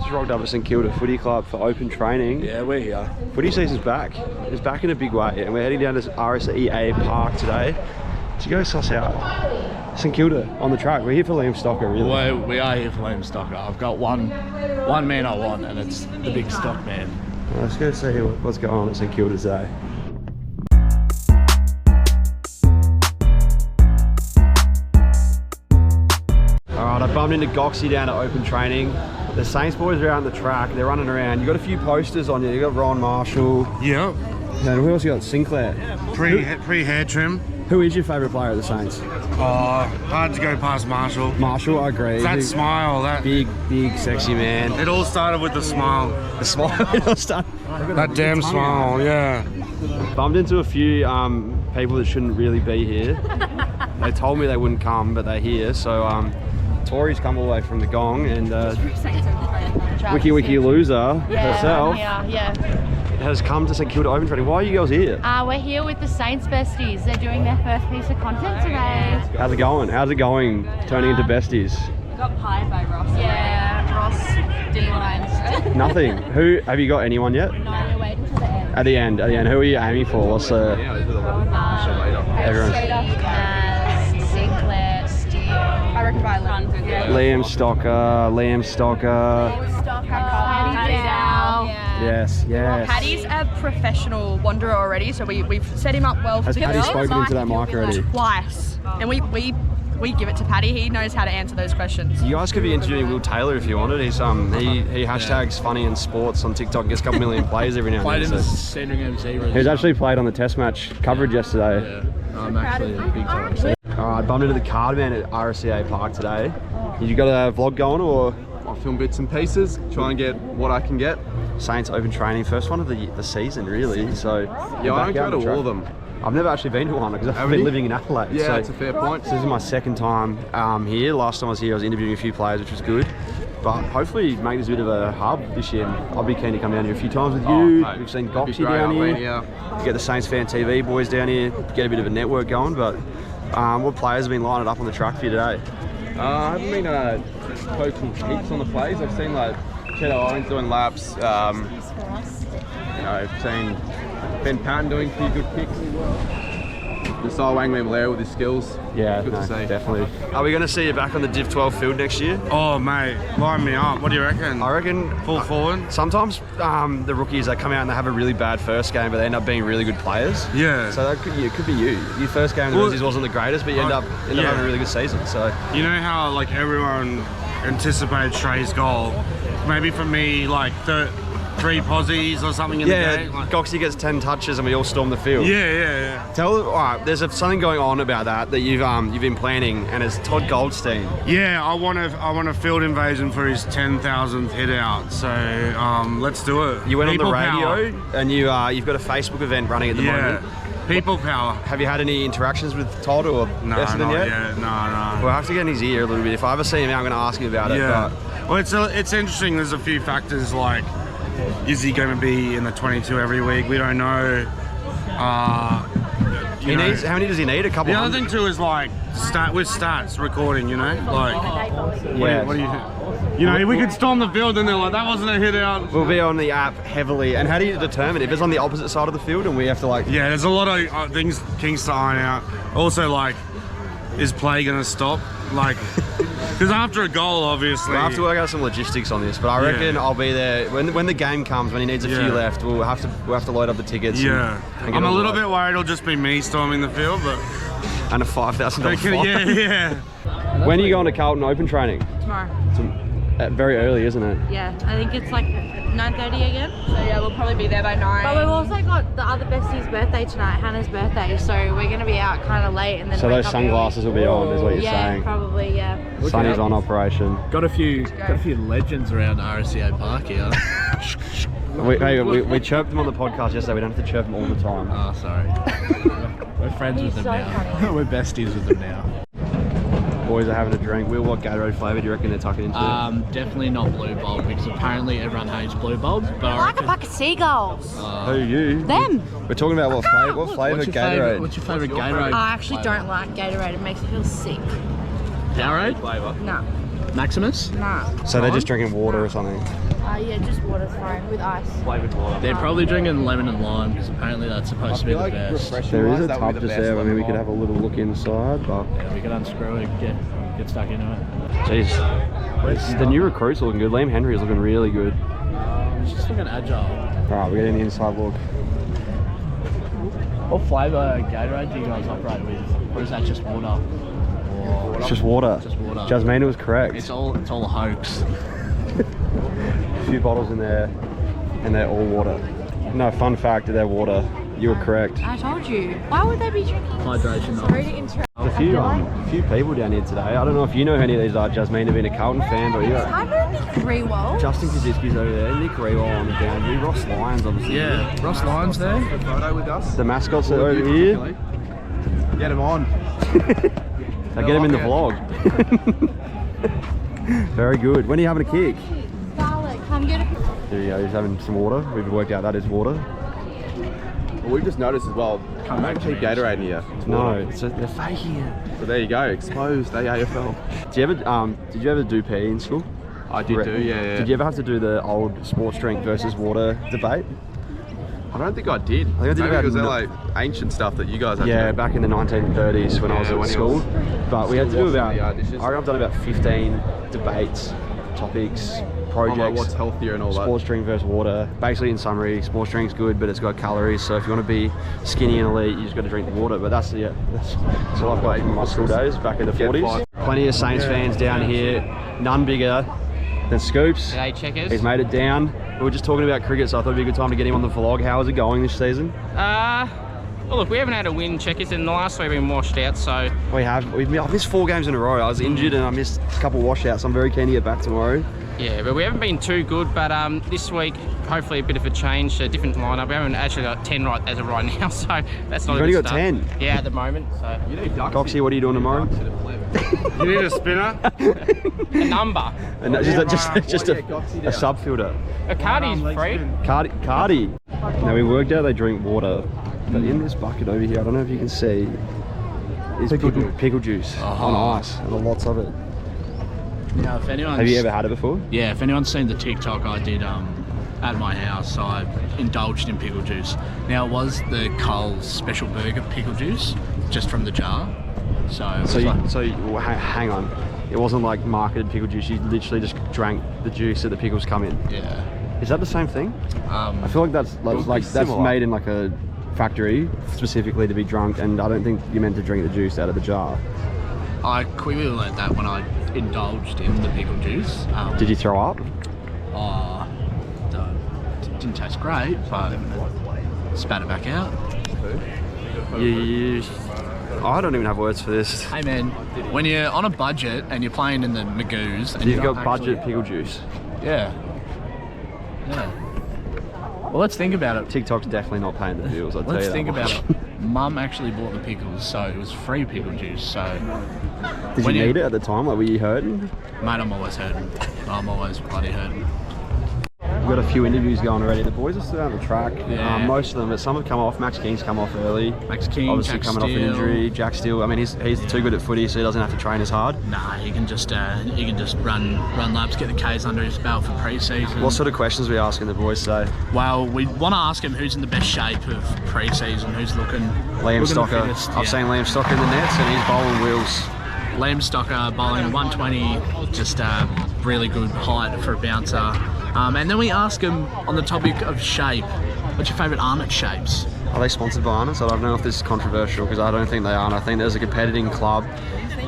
just rocked up at St Kilda Footy Club for open training. Yeah, we're here. Footy season's back. It's back in a big way, and we're heading down to RSEA Park today to go suss out St Kilda on the track. We're here for Liam Stocker, really. Well, we are here for Liam Stocker. I've got one man I want, and it's the big stock man. Well, let's go see what's going on at St Kilda today. Alright, I bumped into Gocsy down at open training. The Saints boys are out on the track, they're running around. You got a few posters on you. You got Ron Marshall. Yep. And who else you got? Sinclair. Pre-hair trim. Who is your favourite player at the Saints? Hard to go past Marshall. Marshall, I agree. That smile, that big, sexy man. it all started with the smile. The smile. It all started. That damn smile, yeah. Bumped into a few people that shouldn't really be here. They told me they wouldn't come, but they're here. So Tori's come all the way from the Gong, and Wiki Loser herself has come to St Kilda Open Training. Why are you girls here? We're here with the Saints Besties. They're doing their first piece of content today. How's it going? How's it going turning into Besties? Got pied by Ross. Yeah, Ross didn't mind. Nothing. Who have you got? Anyone yet? No, we're waiting till the end. At the end. Who are you aiming for? What's the? Everyone. Sinclair, Steve. I reckon by Liam Stocker. Paddy Dow. Yes. Paddy's a professional wanderer already, so we've set him up well. Has Paddy spoken into that mic already? Twice, and we give it to Paddy. He knows how to answer those questions. You guys could be interviewing Will Taylor if you wanted. He's he hashtags funny and sports on TikTok and gets a couple million plays every now and Played then. in the Sandringham Zebras. He's actually played on the Test match coverage yesterday. Yeah, I'm actually a big time. Alright, bumped into the card man at RSEA Park today. You got a vlog going, or? I'll film bits and pieces, try and get what I can get. Saints open training, first one of the season really, so... Yeah, I don't go to all of them. I've never actually been to one because I've been living in Adelaide. Yeah, so that's a fair point. This is my second time here. Last time I was here I was interviewing a few players, which was good. But hopefully make this a bit of a hub this year. I'll be keen to come down here a few times with you. Mate, we've seen Gocsy down here. Get the Saints Fan TV boys down here, get a bit of a network going. But what players have been lining up on the track for you today? I haven't been poking heaps on the plays. I've seen like Cheddar Owens doing laps. I've seen Ben Patton doing a few good kicks. Nasai Wangman with his skills. Yeah, good to see. Definitely. Are we going to see you back on the Div 12 field next year? Oh mate, line me up. What do you reckon? I reckon Full forward. Sometimes the rookies, they come out and they have a really bad first game, but they end up being really good players. Yeah. So it could be you. Your first game in the Rookies wasn't the greatest, but you end up having a really good season. So you know how like everyone anticipated Trey's goal? Maybe for me, like 3 posies or something in the game. Like, Gocsy gets 10 touches and we all storm the field. Yeah. Alright, there's something going on about that you've been planning, and it's Todd Goldstein. Yeah, I want a field invasion for his 10,000th hit out. So let's do it. You went People on the radio power. and you've got a Facebook event running at the moment. People power. Have you had any interactions with Todd or Essendon yet? No. We'll have to get in his ear a little bit. If I ever see him out, I'm going to ask him about it. But... Well, it's interesting. There's a few factors like, is he going to be in the 22 every week? We don't know. How many does he need? A couple. The other thing too is like stats recording. You know, like what do you think? You know, we could storm the field and they're like, that wasn't a hit out. We'll be on the app heavily. And how do you determine if it's on the opposite side of the field and we have to like... Yeah, there's a lot of things to iron out. Also, like, is play going to stop? Like, because after a goal, obviously... We'll have to work out some logistics on this, but I reckon I'll be there when the game comes, when he needs a few left, we'll have to load up the tickets. Yeah. I'm a little bit worried it'll just be me storming the field, but... And a $5,000 fine. Yeah. When are you going to Carlton Open training? Tomorrow. Very early, isn't it? Yeah, I think it's like 9:30 again. So yeah, we'll probably be there by 9. But we've also got the other bestie's birthday tonight, Hannah's birthday, so we're going to be out kind of late and then. So those sunglasses will be on, is what you're saying? Yeah, probably, yeah. Sunny's on operation. Got a few legends around RSEA Park here. We chirped them on the podcast yesterday. We don't have to chirp them all the time. Oh, sorry. We're friends with them now. We're besties with them now. Boys are having a drink. Will, what Gatorade flavour do you reckon they're tucking into? Definitely not Blue Bulb, because apparently everyone hates Blue Bulbs. But I like a bucket of seagulls. Who you? Them. We're talking about what flavour Gatorade? What's your favourite Gatorade? I actually don't like Gatorade. It makes me feel sick. Gatorade? No. Maximus? Nah. So they're just drinking water or something. Yeah, just water's fine with ice. Flavoured water. They're probably drinking lemon and lime because apparently that's supposed to be the best. There is a tub just there. I mean, we could have a little look inside, but Yeah, we can unscrew it, get stuck into it. jeez, the new recruits are looking good. Liam Henry is looking really good. It's just looking agile. All right, we're getting the inside look. What flavour Gatorade do you guys operate with? Or is that just water? It's just water. Just water. Jasmina was correct. It's all a hoax. A few bottles in there, and they're all water. No, fun fact, they're water. You were correct. I told you. Why would they be drinking? Hydration. Sorry to interrupt. There's a few people down here today. I don't know if you know who any of these are, Jasmina, being a Carlton fan, but yeah. I know Nick Rewell. Justin Kaczynski's over there, Nick Rewell on the down here, Ross Lyons obviously. Yeah, Ross Lyons there. Photo with us. The mascots are over here. Get him on. I get him in the vlog. Very good. When are you having a kick? Scarlett, come get a... There you go, he's having some water. We've worked out that is water. Well, we've just noticed as well. Come back to Keep me. Gatorade in here. No, they're faking it. So there you go. Exposed. AFL. Did you ever do PE in school? I did do. Yeah. Did you ever have to do the old sports drink versus water debate? I don't think I did. I think I did Maybe about because they're like ancient stuff that you guys had Yeah, to do. back in the 1930s when I was Yeah, at when he school. was But we had to do still about, washing the dishes. I reckon I've done about 15 debates, topics, On projects. like what's healthier and all Sports drink versus water. Basically, in summary, sports drink's good, but it's got calories. So if you want to be skinny and elite, you just got to drink the water. But that's all I've got from my school days back in the 40s. Plenty of Saints fans down here. None bigger than Scoops. G'day, checkers. He's made it down. We were just talking about cricket, so I thought it'd be a good time to get him on the vlog. How is it going this season? Well, look, we haven't had a win, checkers, and the last week we've been washed out, so I've missed 4 games in a row. I was injured and I missed a couple washouts. I'm very keen to get back tomorrow. yeah, but we haven't been too good. But this week, hopefully a bit of a change, a different lineup. We haven't actually got 10 right as of right now, so that's not You've a only good got start. 10? Yeah, at the moment, so. Goxie, what are you doing tomorrow? You need a spinner? A number. And that's just a sub filter. A Cardi's free. Cardi. Now we worked out they drink water, but in this bucket over here, I don't know if you can see, is pickle juice on ice, and lots of it. Now, if anyone's, Have you ever had it before? Yeah, if anyone's seen the TikTok I did at my house, I indulged in pickle juice. Now, it was the Coles special burger pickle juice, just from the jar. Hang on. It wasn't like marketed pickle juice. You literally just drank the juice that the pickles come in. Yeah. Is that the same thing? I feel like that's similar. made in like a factory specifically to be drunk, and I don't think you're meant to drink the juice out of the jar. I quickly learnt that when I indulged in the pickle juice. Did you throw up? Didn't taste great, but spat it back out. I don't even have words for this. Hey man, when you're on a budget and you're playing in the Magoos and You've got budget pickle juice. Yeah. Well, let's think about it. TikTok's definitely not paying the bills, I'll tell you Let's that think much. about it. Mum actually bought the pickles, so it was free pickle juice. So Did you need it at the time? Like, were you hurting? Mate, I'm always hurting. I'm always bloody hurting. We've got a few interviews going already. The boys are still on the track. Yeah. Most of them, but some have come off. Max King's come off early. Max King, obviously Jack coming off an Steele. injury. Jack Steele. I mean, he's too good at footy, so he doesn't have to train as hard. Nah, he can just run laps, get the K's under his belt for pre-season. What sort of questions are we asking the boys today? Well, we want to ask him who's in the best shape of pre-season, who's looking. Liam looking the Stocker. fittest, I've yeah. seen Liam Stocker in the nets, and he's bowling wheels. Liam Stocker bowling 120, just really good height for a bouncer. And then we ask him on the topic of shape, what's your favourite Arnott shapes? Are they sponsored by Arnott's? I don't know if this is controversial because I don't think they are. And I think there's a competing club.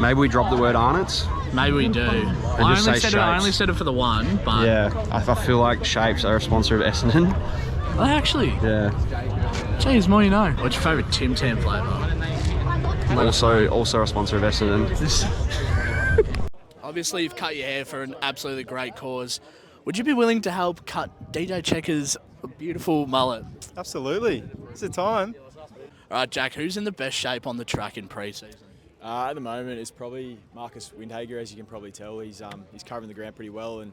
Maybe we drop the word Arnott's. Maybe we do. I only said it for the one, but Yeah, I feel like Shapes are a sponsor of Essendon. oh, actually, Yeah. geez, more you know. What's your favourite Tim Tam flavour? Also a sponsor of Essendon. Obviously, you've cut your hair for an absolutely great cause. Would you be willing to help cut DJ Checker's beautiful mullet? Absolutely. It's the time. All right, Jack, who's in the best shape on the track in pre-season? At the moment, it's probably Marcus Windhager, as you can probably tell. He's covering the ground pretty well, and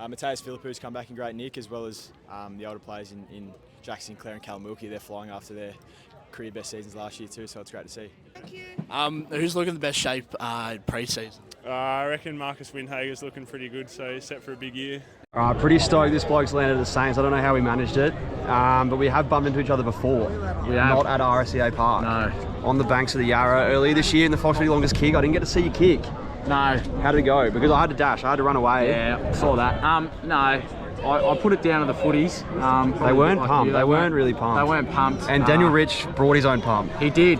Mateus Philippou's come back in great nick, as well as the older players in Jack Sinclair and Callum Wilkie. They're flying after their career best seasons last year too, so it's great to see. Who's looking the best shape pre-season? I reckon Marcus Windhager's looking pretty good, so he's set for a big year. Pretty stoked this bloke's landed at the Saints. I don't know how we managed it, but we have bumped into each other before. Not at RSEA Park. No. On the banks of the Yarra earlier this year in the Fox Footy Longest Kick. I didn't get to see you kick. No. How did it go? Because I had to dash. I had to run away. Yeah, saw that. No. I put it down to the footies. They weren't pumped. They weren't really pumped. They weren't pumped. And Daniel Rich brought his own pump. He did.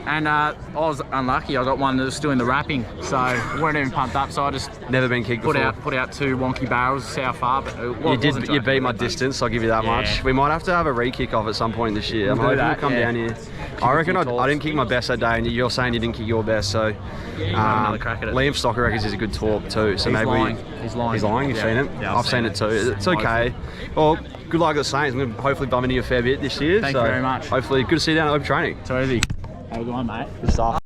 And I was unlucky. I got one that was doing the wrapping, so weren't even pumped up. So I just never been kicked before. Put out 2 wonky barrels how far, but you beat my distance. I'll give you that much. We might have to have a re-kick off at some point this year. I'm hoping we'll come down here. I reckon I didn't kick my best that day, and you're saying you didn't kick your best. So another crack at it. Liam Stocker reckons he's a good talk too. So He's lying. He's lying. You've seen it. Yeah, I've seen it too. It's okay. Well, good luck at the Saints. I'm going to hopefully bump into you a fair bit this year. Thank you very much. Hopefully, good to see you down at open training. Too easy. Have a good one, mate. Good stuff.